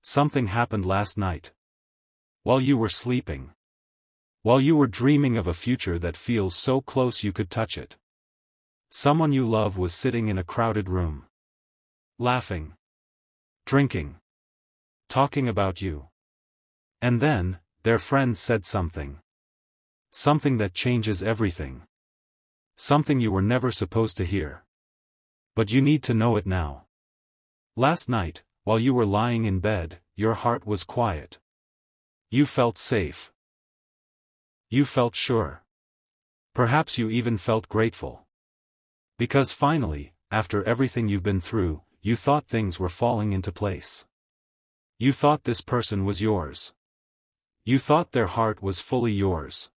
Something happened last night. While you were sleeping. While you were dreaming of a future that feels so close you could touch it. Someone you love was sitting in a crowded room. Laughing. Drinking. Talking about you. And then, their friend said something. Something that changes everything. Something you were never supposed to hear. But you need to know it now. Last night, while you were lying in bed, your heart was quiet. You felt safe. You felt sure. Perhaps you even felt grateful. Because finally, after everything you've been through, you thought things were falling into place. You thought this person was yours. You thought their heart was fully yours.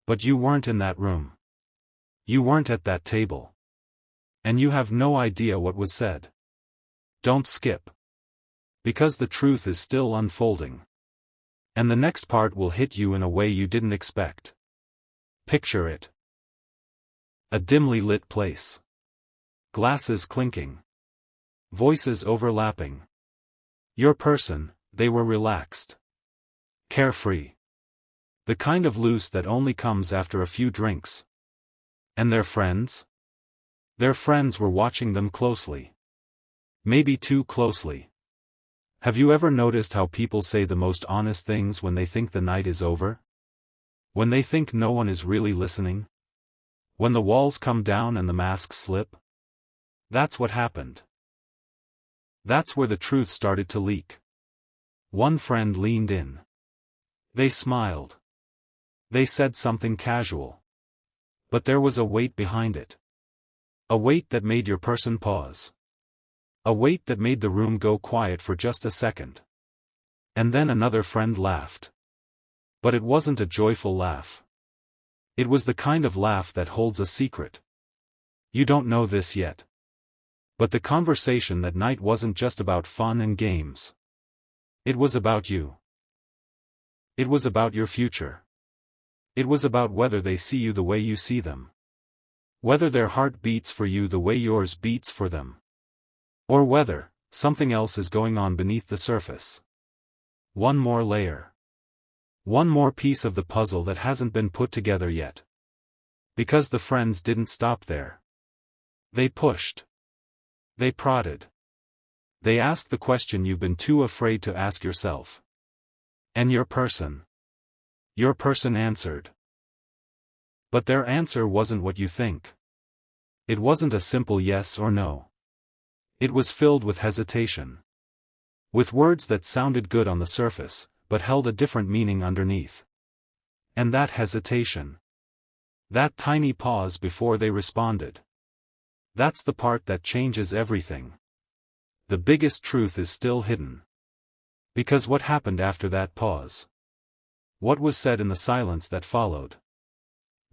But you weren't in that room. You weren't at that table. And you have no idea what was said. Don't skip. Because the truth is still unfolding. And the next part will hit you in a way you didn't expect. Picture it. A dimly lit place. Glasses clinking. Voices overlapping. Your person, they were relaxed. Carefree. The kind of loose that only comes after a few drinks. And their friends? Their friends were watching them closely. Maybe too closely. Have you ever noticed how people say the most honest things when they think the night is over? When they think no one is really listening? When the walls come down and the masks slip? That's what happened. That's where the truth started to leak. One friend leaned in. They smiled. They said something casual. But there was a weight behind it. A weight that made your person pause. A weight that made the room go quiet for just a second. And then another friend laughed. But it wasn't a joyful laugh. It was the kind of laugh that holds a secret. You don't know this yet. But the conversation that night wasn't just about fun and games. It was about you. It was about your future. It was about whether they see you the way you see them. Whether their heart beats for you the way yours beats for them. Or whether something else is going on beneath the surface. One more layer. One more piece of the puzzle that hasn't been put together yet. Because the friends didn't stop there. They pushed. They prodded. They asked the question you've been too afraid to ask yourself. And your person answered. But their answer wasn't what you think. It wasn't a simple yes or no. It was filled with hesitation. With words that sounded good on the surface, but held a different meaning underneath. And that hesitation. That tiny pause before they responded. That's the part that changes everything. The biggest truth is still hidden. Because what happened after that pause? What was said in the silence that followed?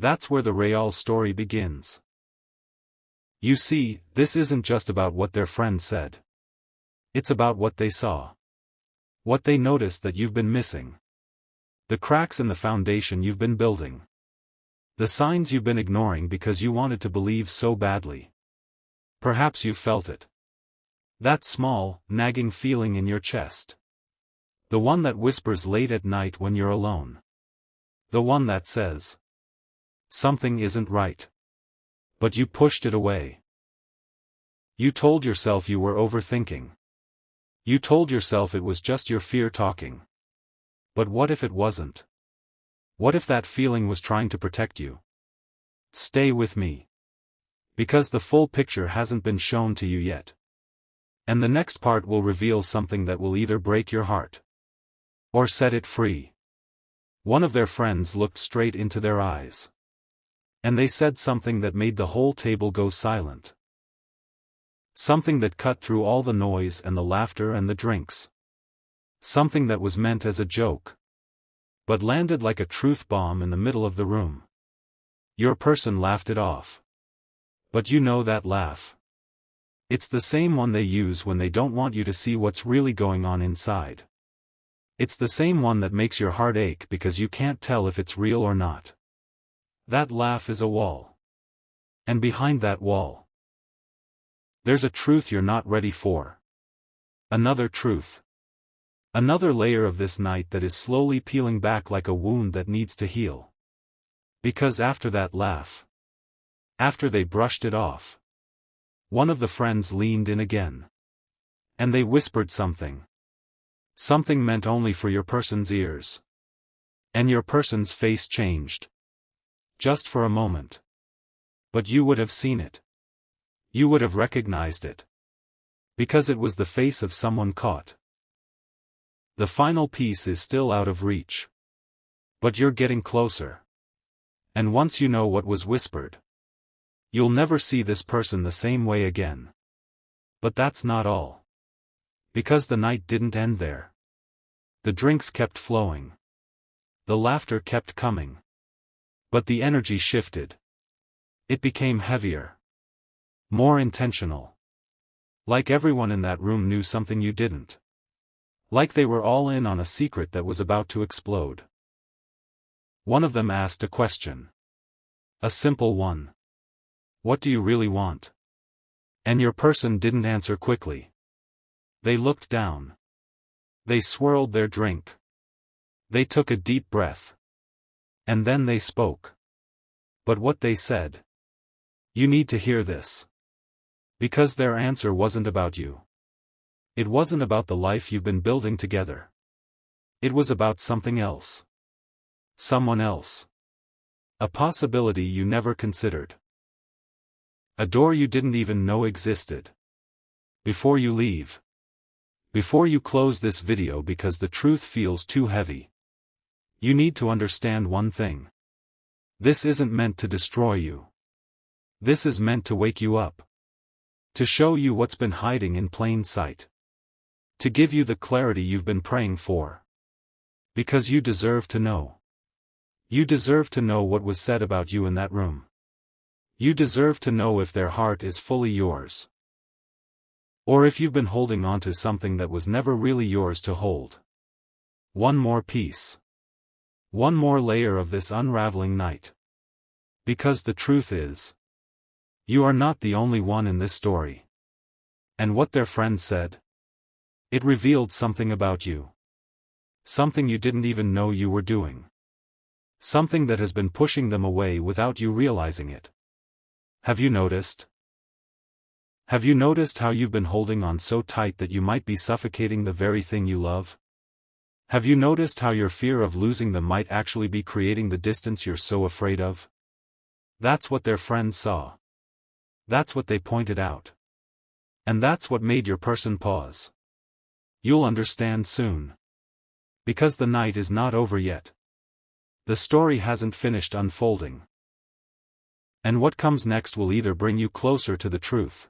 That's where the real story begins. You see, this isn't just about what their friend said. It's about what they saw. What they noticed that you've been missing. The cracks in the foundation you've been building. The signs you've been ignoring because you wanted to believe so badly. Perhaps you felt it. That small, nagging feeling in your chest. The one that whispers late at night when you're alone. The one that says, something isn't right. But you pushed it away. You told yourself you were overthinking. You told yourself it was just your fear talking. But what if it wasn't? What if that feeling was trying to protect you? Stay with me. Because the full picture hasn't been shown to you yet. And the next part will reveal something that will either break your heart. Or set it free. One of their friends looked straight into their eyes. And they said something that made the whole table go silent. Something that cut through all the noise and the laughter and the drinks. Something that was meant as a joke. But landed like a truth bomb in the middle of the room. Your person laughed it off. But you know that laugh. It's the same one they use when they don't want you to see what's really going on inside. It's the same one that makes your heart ache because you can't tell if it's real or not. That laugh is a wall. And behind that wall, there's a truth you're not ready for. Another truth. Another layer of this night that is slowly peeling back like a wound that needs to heal. Because after that laugh, after they brushed it off, one of the friends leaned in again. And they whispered something. Something meant only for your person's ears. And your person's face changed. Just for a moment. But you would have seen it. You would have recognized it. Because it was the face of someone caught. The final piece is still out of reach. But you're getting closer. And once you know what was whispered, you'll never see this person the same way again. But that's not all. Because the night didn't end there. The drinks kept flowing. The laughter kept coming. But the energy shifted. It became heavier. More intentional. Like everyone in that room knew something you didn't. Like they were all in on a secret that was about to explode. One of them asked a question. A simple one. What do you really want? And your person didn't answer quickly. They looked down. They swirled their drink. They took a deep breath. And then they spoke. But what they said. You need to hear this. Because their answer wasn't about you. It wasn't about the life you've been building together. It was about something else. Someone else. A possibility you never considered. A door you didn't even know existed. Before you leave. Before you close this video because the truth feels too heavy. You need to understand one thing. This isn't meant to destroy you. This is meant to wake you up. To show you what's been hiding in plain sight. To give you the clarity you've been praying for. Because you deserve to know. You deserve to know what was said about you in that room. You deserve to know if their heart is fully yours. Or if you've been holding on to something that was never really yours to hold. One more piece. One more layer of this unraveling night. Because the truth is, you are not the only one in this story. And what their friend said? It revealed something about you. Something you didn't even know you were doing. Something that has been pushing them away without you realizing it. Have you noticed? Have you noticed how you've been holding on so tight that you might be suffocating the very thing you love? Have you noticed how your fear of losing them might actually be creating the distance you're so afraid of? That's what their friends saw. That's what they pointed out. And that's what made your person pause. You'll understand soon. Because the night is not over yet. The story hasn't finished unfolding. And what comes next will either bring you closer to the truth.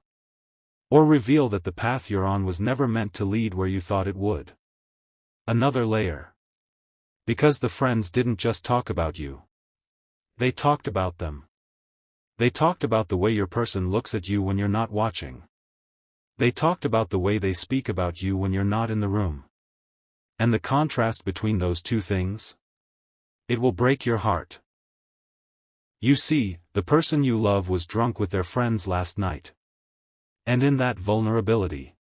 Or reveal that the path you're on was never meant to lead where you thought it would. Another layer. Because the friends didn't just talk about you. They talked about them. They talked about the way your person looks at you when you're not watching. They talked about the way they speak about you when you're not in the room. And the contrast between those two things? It will break your heart. You see, the person you love was drunk with their friends last night. And in that vulnerability.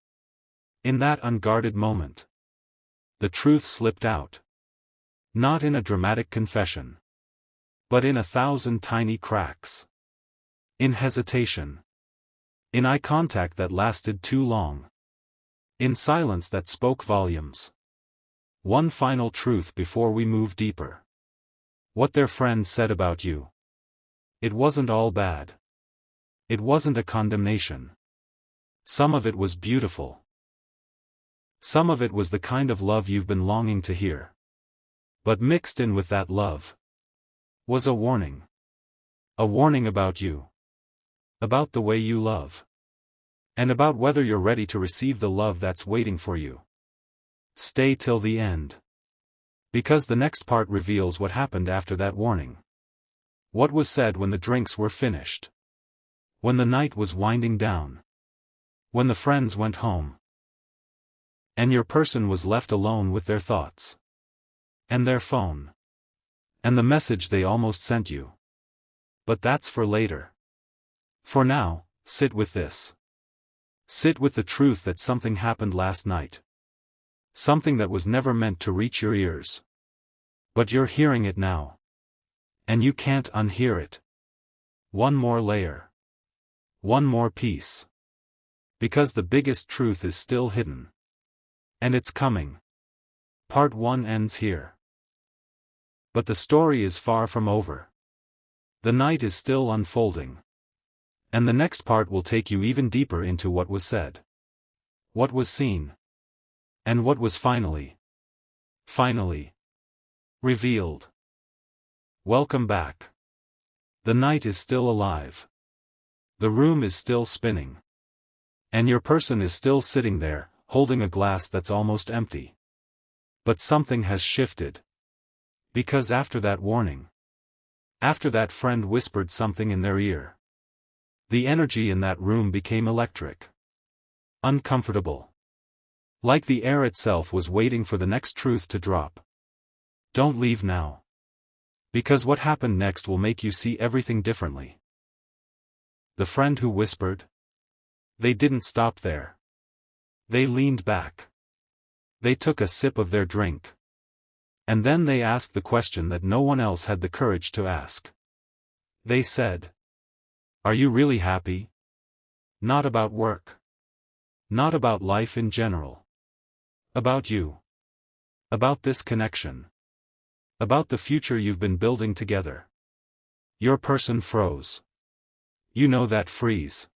In that unguarded moment. The truth slipped out. Not in a dramatic confession. But in 1,000 tiny cracks. In hesitation. In eye contact that lasted too long. In silence that spoke volumes. One final truth before we move deeper. What their friends said about you. It wasn't all bad. It wasn't a condemnation. Some of it was beautiful. Some of it was the kind of love you've been longing to hear. But mixed in with that love was a warning. A warning about you. About the way you love. And about whether you're ready to receive the love that's waiting for you. Stay till the end. Because the next part reveals what happened after that warning. What was said when the drinks were finished. When the night was winding down. When the friends went home. And your person was left alone with their thoughts. And their phone. And the message they almost sent you. But that's for later. For now, sit with this. Sit with the truth that something happened last night. Something that was never meant to reach your ears. But you're hearing it now. And you can't unhear it. One more layer. One more piece. Because the biggest truth is still hidden. And it's coming. Part 1 ends here. But the story is far from over. The night is still unfolding. And the next part will take you even deeper into what was said. What was seen. And what was finally revealed. Welcome back. The night is still alive. The room is still spinning. And your person is still sitting there, holding a glass that's almost empty. But something has shifted. Because after that warning, after that friend whispered something in their ear, the energy in that room became electric. Uncomfortable. Like the air itself was waiting for the next truth to drop. Don't leave now. Because what happened next will make you see everything differently. The friend who whispered? They didn't stop there. They leaned back. They took a sip of their drink. And then they asked the question that no one else had the courage to ask. They said, "Are you really happy? Not about work. Not about life in general. About you. About this connection. About the future you've been building together." Your person froze. You know that freeze.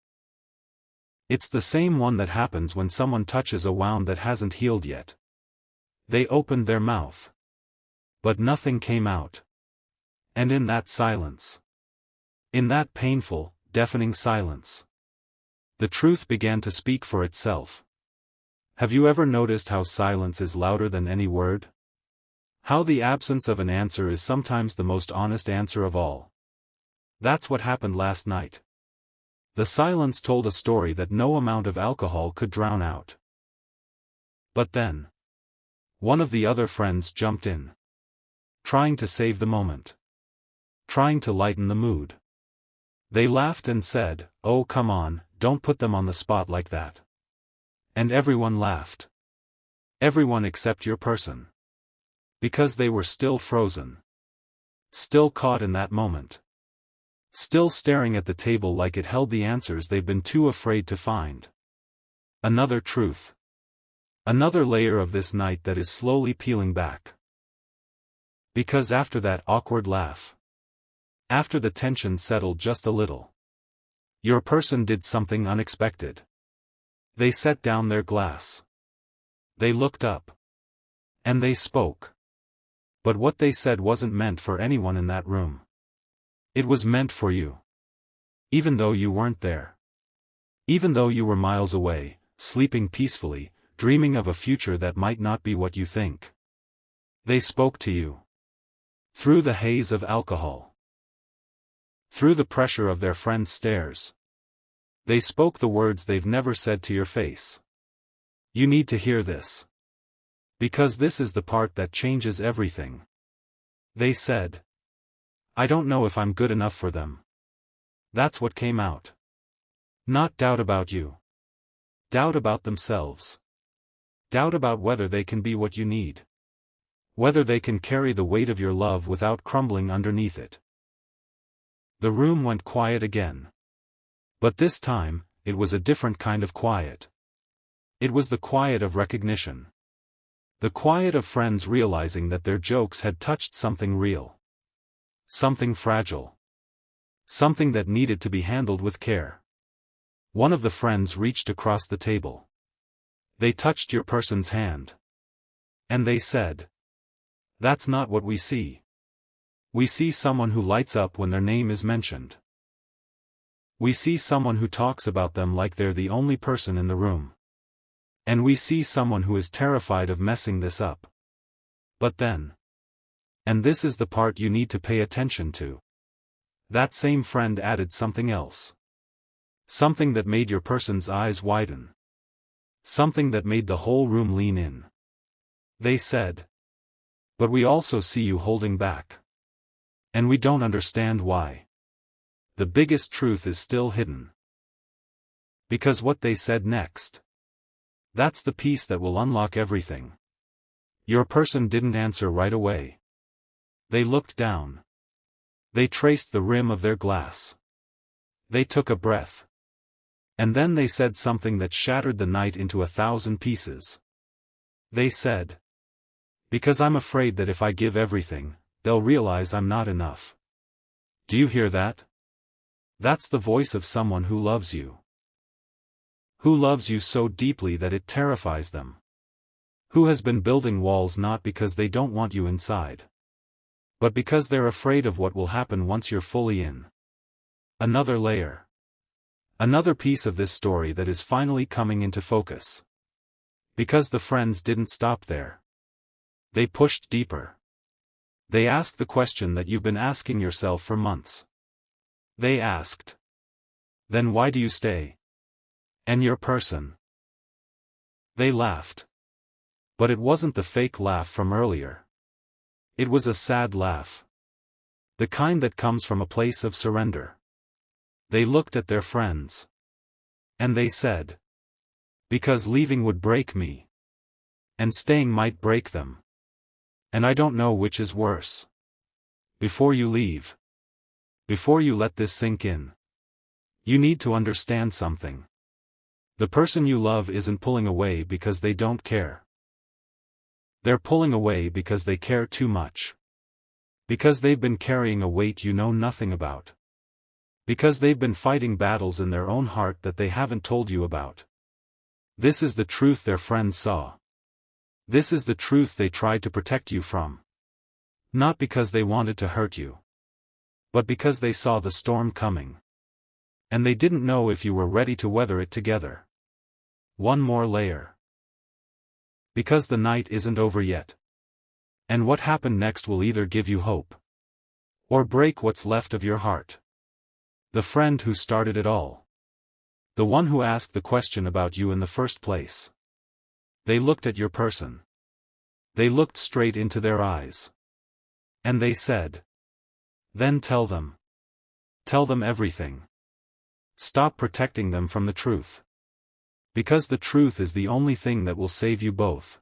It's the same one that happens when someone touches a wound that hasn't healed yet. They opened their mouth. But nothing came out. And in that silence, in that painful, deafening silence, the truth began to speak for itself. Have you ever noticed how silence is louder than any word? How the absence of an answer is sometimes the most honest answer of all. That's what happened last night. The silence told a story that no amount of alcohol could drown out. But then, one of the other friends jumped in. Trying to save the moment. Trying to lighten the mood. They laughed and said, "Oh come on, don't put them on the spot like that." And everyone laughed. Everyone except your person. Because they were still frozen. Still caught in that moment. Still staring at the table like it held the answers they've been too afraid to find. Another truth. Another layer of this night that is slowly peeling back. Because after that awkward laugh, after the tension settled just a little, your person did something unexpected. They set down their glass. They looked up. And they spoke. But what they said wasn't meant for anyone in that room. It was meant for you. Even though you weren't there. Even though you were miles away, sleeping peacefully, dreaming of a future that might not be what you think. They spoke to you. Through the haze of alcohol. Through the pressure of their friends' stares. They spoke the words they've never said to your face. You need to hear this. Because this is the part that changes everything. They said, "I don't know if I'm good enough for them." That's what came out. Not doubt about you. Doubt about themselves. Doubt about whether they can be what you need. Whether they can carry the weight of your love without crumbling underneath it. The room went quiet again. But this time, it was a different kind of quiet. It was the quiet of recognition. The quiet of friends realizing that their jokes had touched something real. Something fragile. Something that needed to be handled with care. One of the friends reached across the table. They touched your person's hand. And they said, "That's not what we see. We see someone who lights up when their name is mentioned. We see someone who talks about them like they're the only person in the room. And we see someone who is terrified of messing this up." But then. And this is the part you need to pay attention to. That same friend added something else. Something that made your person's eyes widen. Something that made the whole room lean in. They said, "But we also see you holding back. And we don't understand why." The biggest truth is still hidden. Because what they said next. That's the piece that will unlock everything. Your person didn't answer right away. They looked down. They traced the rim of their glass. They took a breath. And then they said something that shattered the night into 1,000 pieces. They said, "Because I'm afraid that if I give everything, they'll realize I'm not enough." Do you hear that? That's the voice of someone who loves you. Who loves you so deeply that it terrifies them. Who has been building walls not because they don't want you inside, but because they're afraid of what will happen once you're fully in. Another layer. Another piece of this story that is finally coming into focus. Because the friends didn't stop there. They pushed deeper. They asked the question that you've been asking yourself for months. They asked, "Then why do you stay? And your person?" They laughed. But it wasn't the fake laugh from earlier. It was a sad laugh. The kind that comes from a place of surrender. They looked at their friends. And they said, "Because leaving would break me. And staying might break them. And I don't know which is worse. Before you leave. Before you let this sink in. You need to understand something. The person you love isn't pulling away because they don't care. They're pulling away because they care too much. Because they've been carrying a weight you know nothing about. Because they've been fighting battles in their own heart that they haven't told you about. This is the truth their friends saw. This is the truth they tried to protect you from. Not because they wanted to hurt you. But because they saw the storm coming. And they didn't know if you were ready to weather it together. One more layer. Because the night isn't over yet. And what happened next will either give you hope. Or break what's left of your heart. The friend who started it all. The one who asked the question about you in the first place. They looked at your person. They looked straight into their eyes. And they said, "Then tell them. Tell them everything. Stop protecting them from the truth. Because the truth is the only thing that will save you both."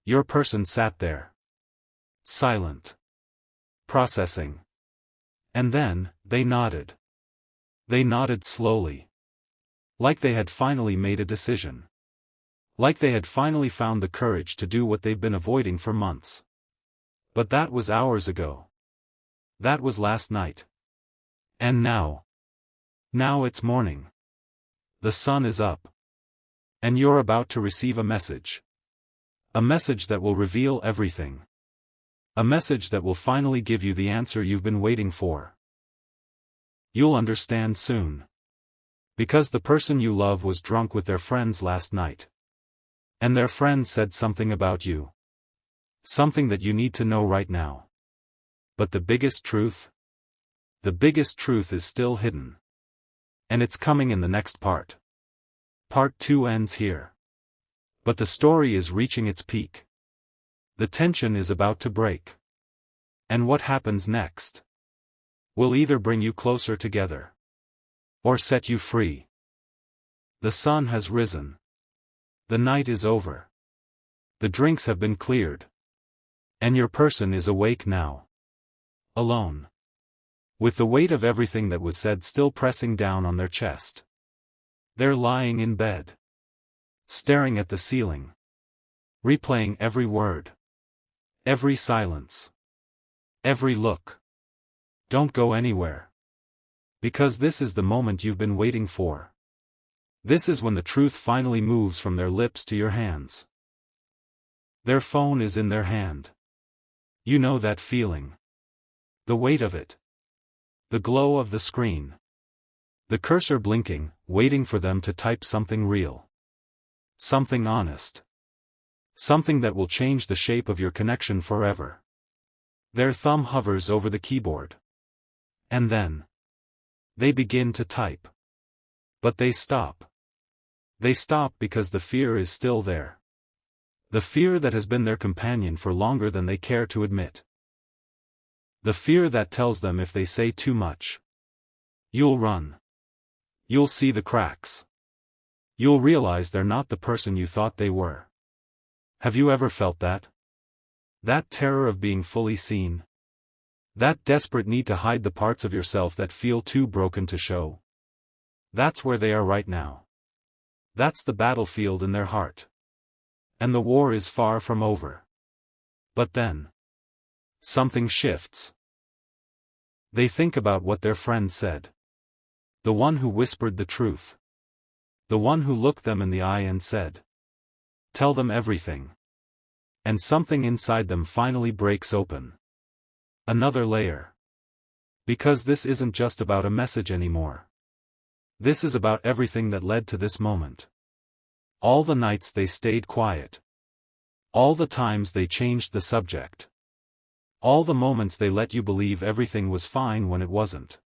Your person sat there. Silent. Processing. And then, they nodded. They nodded slowly. Like they had finally made a decision. Like they had finally found the courage to do what they've been avoiding for months. But that was hours ago. That was last night. And now. Now it's morning. The sun is up. And you're about to receive a message. A message that will reveal everything. A message that will finally give you the answer you've been waiting for. You'll understand soon. Because the person you love was drunk with their friends last night. And their friends said something about you. Something that you need to know right now. But the biggest truth? The biggest truth is still hidden. And it's coming in the next part. Part 2 ends here. But the story is reaching its peak. The tension is about to break. And what happens next will either bring you closer together or set you free. The sun has risen. The night is over. The drinks have been cleared. And your person is awake now. Alone. With the weight of everything that was said still pressing down on their chest. They're lying in bed. Staring at the ceiling. Replaying every word. Every silence. Every look. Don't go anywhere. Because this is the moment you've been waiting for. This is when the truth finally moves from their lips to your hands. Their phone is in their hand. You know that feeling. The weight of it. The glow of the screen. The cursor blinking, waiting for them to type something real. Something honest. Something that will change the shape of your connection forever. Their thumb hovers over the keyboard. And then they begin to type. But they stop. They stop because the fear is still there. The fear that has been their companion for longer than they care to admit. The fear that tells them if they say too much, you'll run. You'll see the cracks. You'll realize they're not the person you thought they were. Have you ever felt that? That terror of being fully seen? That desperate need to hide the parts of yourself that feel too broken to show? That's where they are right now. That's the battlefield in their heart. And the war is far from over. But then, something shifts. They think about what their friend said. The one who whispered the truth. The one who looked them in the eye and said, "Tell them everything." And something inside them finally breaks open. Another layer. Because this isn't just about a message anymore. This is about everything that led to this moment. All the nights they stayed quiet. All the times they changed the subject. All the moments they let you believe everything was fine when it wasn't.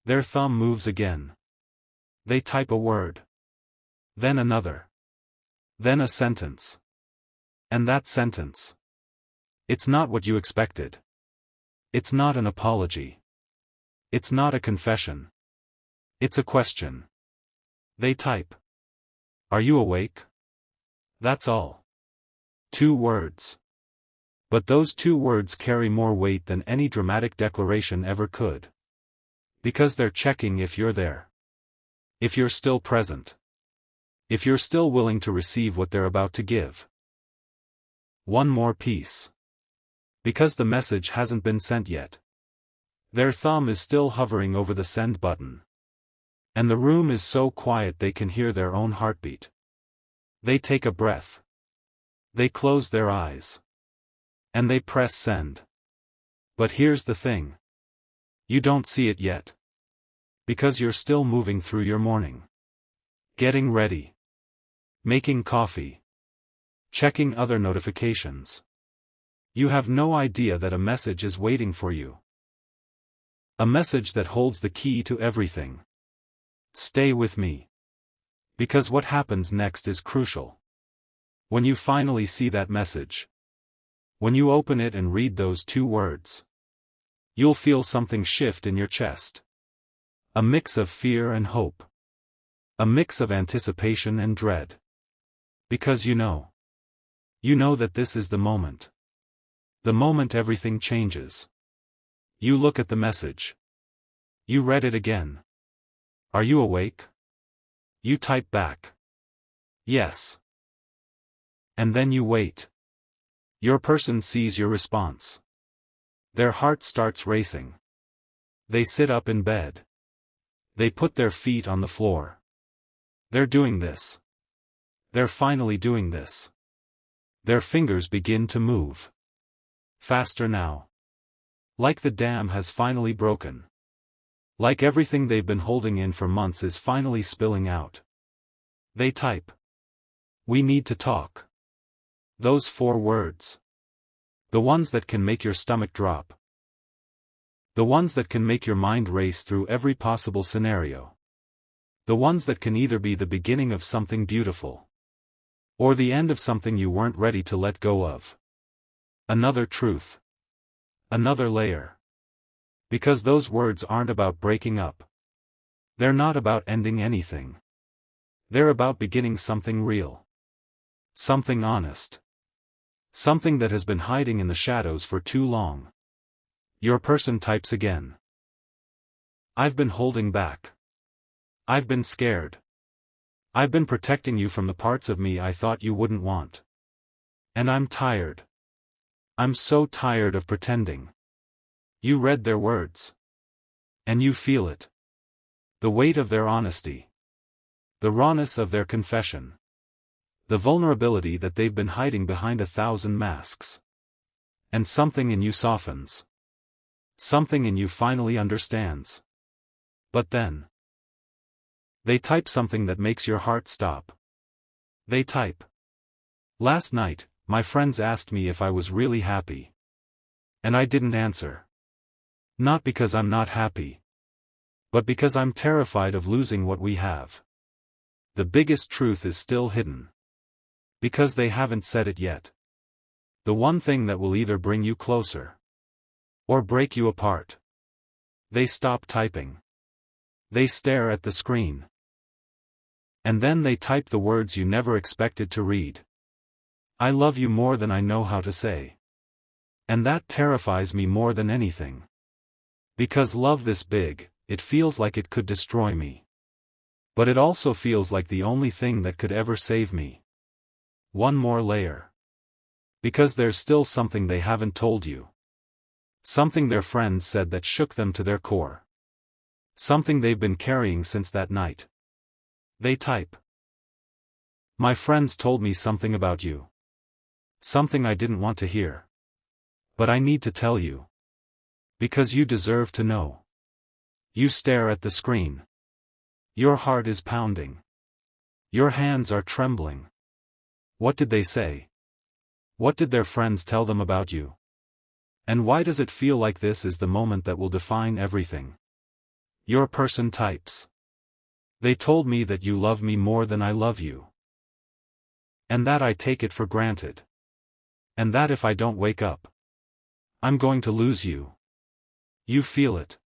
Their thumb moves again. They type a word. Then another. Then a sentence. And that sentence. It's not what you expected. It's not an apology. It's not a confession. It's a question. They type. "Are you awake?" That's all. 2 words. But those 2 words carry more weight than any dramatic declaration ever could. Because they're checking if you're there. If you're still present. If you're still willing to receive what they're about to give. One more piece. Because the message hasn't been sent yet. Their thumb is still hovering over the send button. And the room is so quiet they can hear their own heartbeat. They take a breath. They close their eyes. And they press send. But here's the thing. You don't see it yet. Because you're still moving through your morning. Getting ready. Making coffee. Checking other notifications. You have no idea that a message is waiting for you. A message that holds the key to everything. Stay with me. Because what happens next is crucial. When you finally see that message. When you open it and read those 2 words. You'll feel something shift in your chest. A mix of fear and hope. A mix of anticipation and dread. Because you know. You know that this is the moment. The moment everything changes. You look at the message. You read it again. "Are you awake?" You type back. "Yes." And then you wait. Your person sees your response. Their heart starts racing. They sit up in bed. They put their feet on the floor. They're doing this. They're finally doing this. Their fingers begin to move. Faster now. Like the dam has finally broken. Like everything they've been holding in for months is finally spilling out. They type. "We need to talk." Those 4 words. The ones that can make your stomach drop. The ones that can make your mind race through every possible scenario. The ones that can either be the beginning of something beautiful. Or the end of something you weren't ready to let go of. Another truth. Another layer. Because those words aren't about breaking up. They're not about ending anything. They're about beginning something real. Something honest. Something that has been hiding in the shadows for too long. Your person types again. "I've been holding back. I've been scared. I've been protecting you from the parts of me I thought you wouldn't want. And I'm tired. I'm so tired of pretending." You read their words. And you feel it. The weight of their honesty. The rawness of their confession. The vulnerability that they've been hiding behind 1,000 masks. And something in you softens. Something in you finally understands. But then. They type something that makes your heart stop. They type. "Last night, my friends asked me if I was really happy. And I didn't answer. Not because I'm not happy. But because I'm terrified of losing what we have. The biggest truth is still hidden. Because they haven't said it yet. The one thing that will either bring you closer. Or break you apart." They stop typing. They stare at the screen. And then they type the words you never expected to read. I love you more than I know how to say. And that terrifies me more than anything. Because love this big, it feels like it could destroy me. But it also feels like the only thing that could ever save me. One more layer. Because there's still something they haven't told you. Something their friends said that shook them to their core. Something they've been carrying since that night. They type. My friends told me something about you. Something I didn't want to hear. But I need to tell you. Because you deserve to know. You stare at the screen. Your heart is pounding. Your hands are trembling. What did they say? What did their friends tell them about you? And why does it feel like this is the moment that will define everything? Your person types. They told me that you love me more than I love you. And that I take it for granted. And that if I don't wake up, I'm going to lose you. You feel it.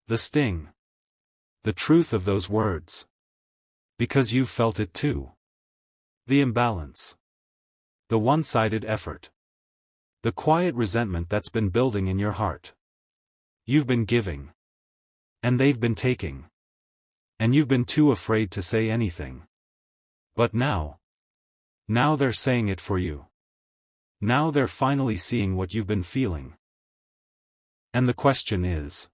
The sting. The truth of those words. Because you felt it too. The imbalance. The one-sided effort. The quiet resentment that's been building in your heart. You've been giving. And they've been taking. And you've been too afraid to say anything. But now they're saying it for you. Now they're finally seeing what you've been feeling. And the question is,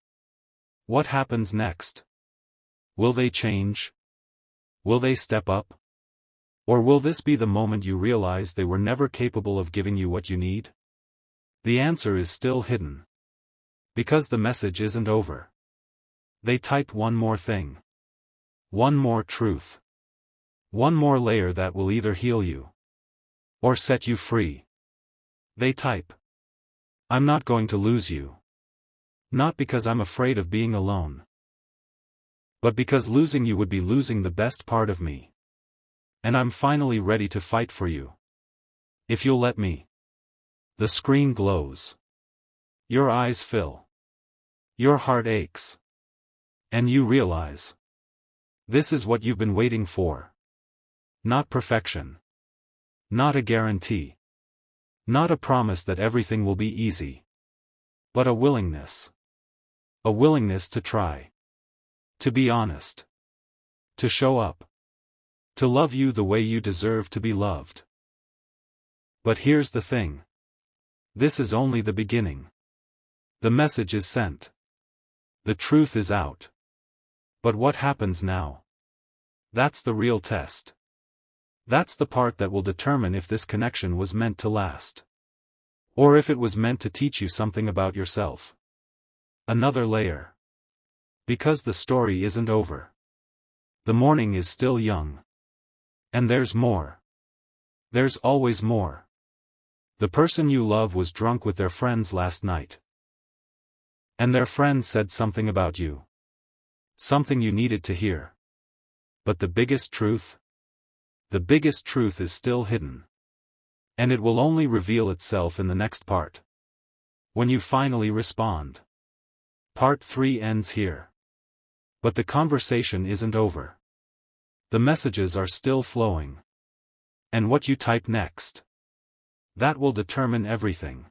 what happens next? Will they change? Will they step up? Or will this be the moment you realize they were never capable of giving you what you need? The answer is still hidden. Because the message isn't over. They type one more thing. One more truth. One more layer that will either heal you or set you free. They type. I'm not going to lose you. Not because I'm afraid of being alone. But because losing you would be losing the best part of me. And I'm finally ready to fight for you. If you'll let me. The screen glows. Your eyes fill. Your heart aches. And you realize. This is what you've been waiting for. Not perfection. Not a guarantee. Not a promise that everything will be easy. But a willingness. A willingness to try. To be honest. To show up. To love you the way you deserve to be loved. But here's the thing. This is only the beginning. The message is sent. The truth is out. But what happens now? That's the real test. That's the part that will determine if this connection was meant to last. Or if it was meant to teach you something about yourself. Another layer. Because the story isn't over. The morning is still young. And there's more. There's always more. The person you love was drunk with their friends last night. And their friends said something about you. Something you needed to hear. But the biggest truth? The biggest truth is still hidden. And it will only reveal itself in the next part. When you finally respond. Part 3 ends here. But the conversation isn't over. The messages are still flowing. And what you type next? That will determine everything.